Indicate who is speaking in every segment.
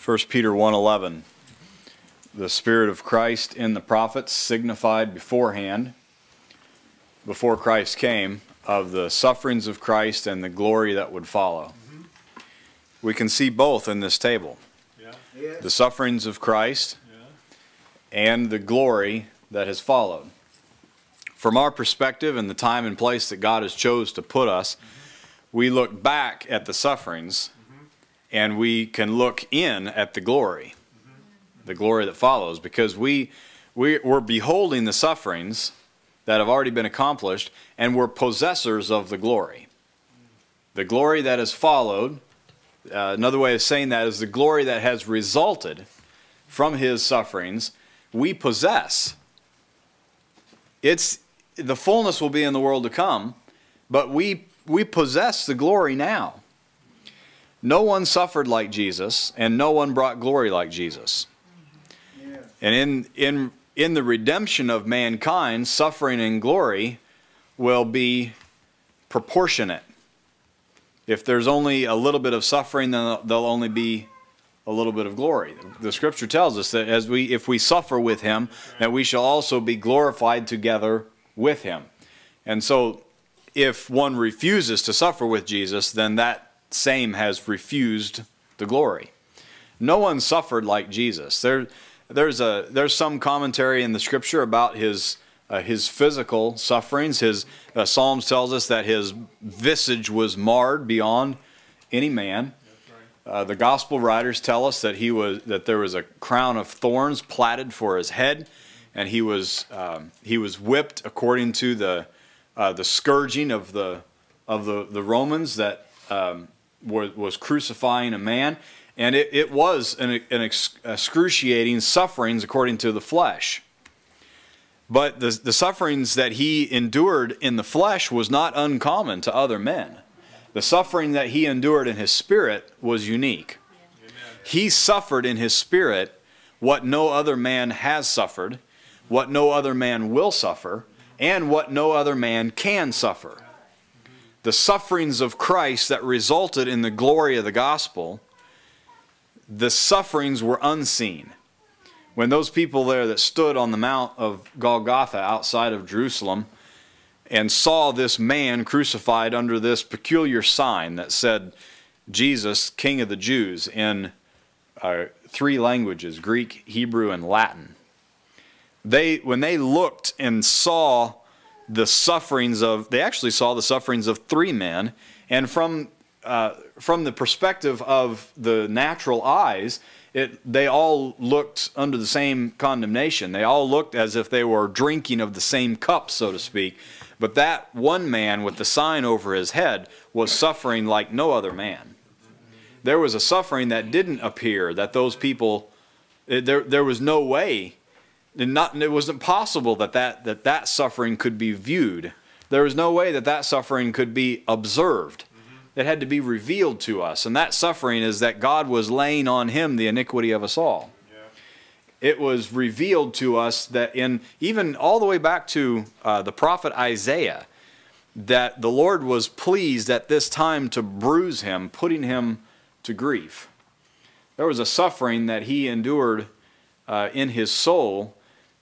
Speaker 1: 1 Peter 1:11, the Spirit of Christ in the prophets signified beforehand, before Christ came, of the sufferings of Christ and the glory that would follow. We can see both in this table. The sufferings of Christ and the glory that has followed. From our perspective and the time and place that God has chose to put us, we look back at the sufferings and we can look in at the glory that follows, because we're beholding the sufferings that have already been accomplished, and we're possessors of the glory. The glory that has followed, another way of saying that is the glory that has resulted from his sufferings, we possess. The fullness will be in the world to come, but we possess the glory now. No one suffered like Jesus, and no one brought glory like Jesus. Yeah. And in the redemption of mankind, suffering and glory will be proportionate. If there's only a little bit of suffering, then there'll only be a little bit of glory. The Scripture tells us that if we suffer with him, that we shall also be glorified together with him. And so if one refuses to suffer with Jesus, then that same has refused the glory. No one suffered like Jesus. There's some commentary in the Scripture about his physical sufferings. Psalms tells us that his visage was marred beyond any man. The gospel writers tell us that there was a crown of thorns platted for his head, and he was whipped according to the scourging of the Romans that was crucifying a man, and it was an excruciating sufferings according to the flesh. But the sufferings that he endured in the flesh was not uncommon to other men. The suffering that he endured in his spirit was unique. He suffered in his spirit what no other man has suffered, what no other man will suffer, and what no other man can suffer. The sufferings of Christ that resulted in the glory of the gospel, the sufferings were unseen. When those people there that stood on the Mount of Golgotha outside of Jerusalem and saw this man crucified under this peculiar sign that said, Jesus, King of the Jews, in 3 languages, Greek, Hebrew, and Latin. When they looked and saw the sufferings they actually saw the sufferings of 3 men, and from the perspective of the natural eyes, they all looked under the same condemnation. They all looked as if they were drinking of the same cup, so to speak. But that one man with the sign over his head was suffering like no other man. There was a suffering that didn't appear, that those people, there was no way, it wasn't possible that suffering could be viewed. There was no way that suffering could be observed. It had to be revealed to us. And that suffering is that God was laying on him the iniquity of us all. Yeah. It was revealed to us that even all the way back to the prophet Isaiah, that the Lord was pleased at this time to bruise him, putting him to grief. There was a suffering that he endured in his soul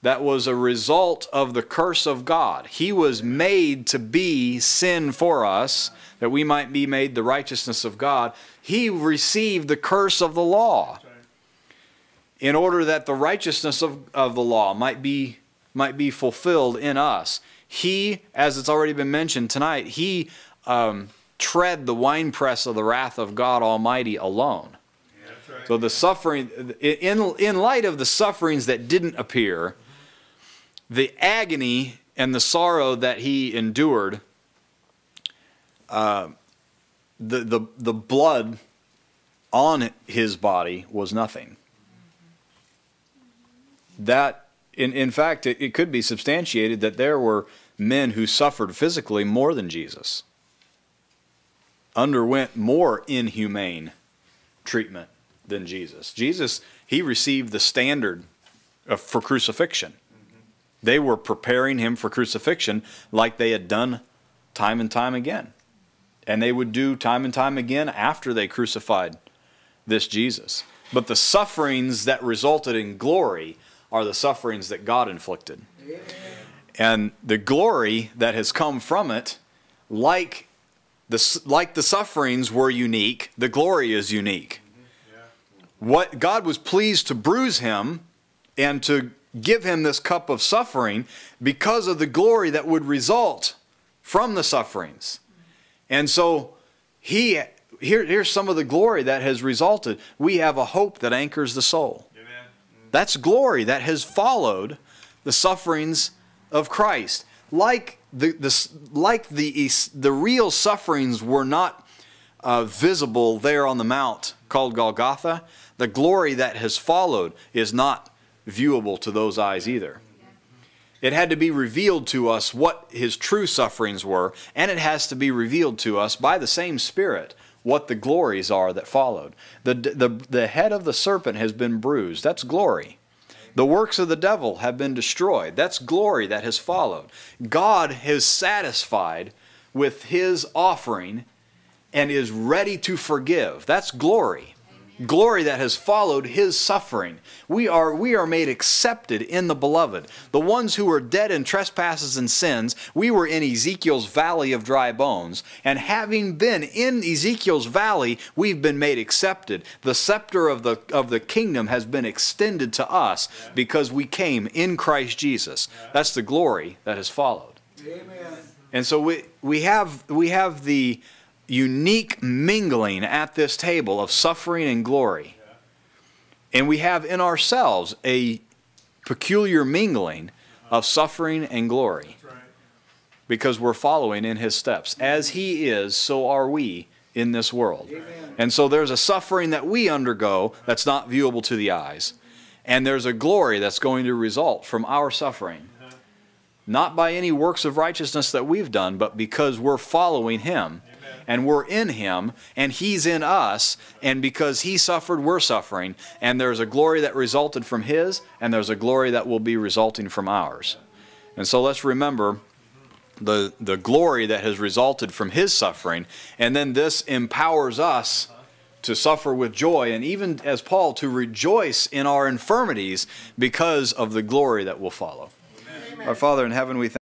Speaker 1: that was a result of the curse of God. He was made to be sin for us, that we might be made the righteousness of God. He received the curse of the law in order that the righteousness of the law might be fulfilled in us. He, as it's already been mentioned tonight, he tread the winepress of the wrath of God Almighty alone. Yeah, that's right. So the suffering, in light of the sufferings that didn't appear, the agony and the sorrow that he endured, the blood on his body was nothing. That, in fact, it could be substantiated that there were men who suffered physically more than Jesus, underwent more inhumane treatment than Jesus. Jesus, he received the standard for crucifixion. They were preparing him for crucifixion like they had done time and time again. And they would do time and time again after they crucified this Jesus. But the sufferings that resulted in glory are the sufferings that God inflicted. Amen. And the glory that has come from it, like the sufferings were unique, the glory is unique. What God was pleased to bruise him and to give him this cup of suffering because of the glory that would result from the sufferings. And so here's some of the glory that has resulted. We have a hope that anchors the soul. Amen. That's glory that has followed the sufferings of Christ. Like the real sufferings were not visible there on the mount called Golgotha, the glory that has followed is not viewable to those eyes either. It had to be revealed to us what his true sufferings were, and it has to be revealed to us by the same Spirit what the glories are that followed. The head of the serpent has been bruised. That's glory. The works of the devil have been destroyed. That's glory that has followed. God is satisfied with his offering and is ready to forgive. That's glory. Glory that has followed his suffering. We are made accepted in the beloved. The ones who were dead in trespasses and sins, we were in Ezekiel's valley of dry bones. And having been in Ezekiel's valley, we've been made accepted. The scepter of the kingdom has been extended to us because we came in Christ Jesus. That's the glory that has followed. Amen. And so we have the unique mingling at this table of suffering and glory. And we have in ourselves a peculiar mingling of suffering and glory. Because we're following in his steps. As he is, so are we in this world. And so there's a suffering that we undergo that's not viewable to the eyes. And there's a glory that's going to result from our suffering. Not by any works of righteousness that we've done, but because we're following him. And we're in him, and he's in us, and because he suffered, we're suffering. And there's a glory that resulted from his, and there's a glory that will be resulting from ours. And so let's remember the glory that has resulted from his suffering, and then this empowers us to suffer with joy, and even as Paul, to rejoice in our infirmities because of the glory that will follow. Amen. Our Father in heaven, we thank you.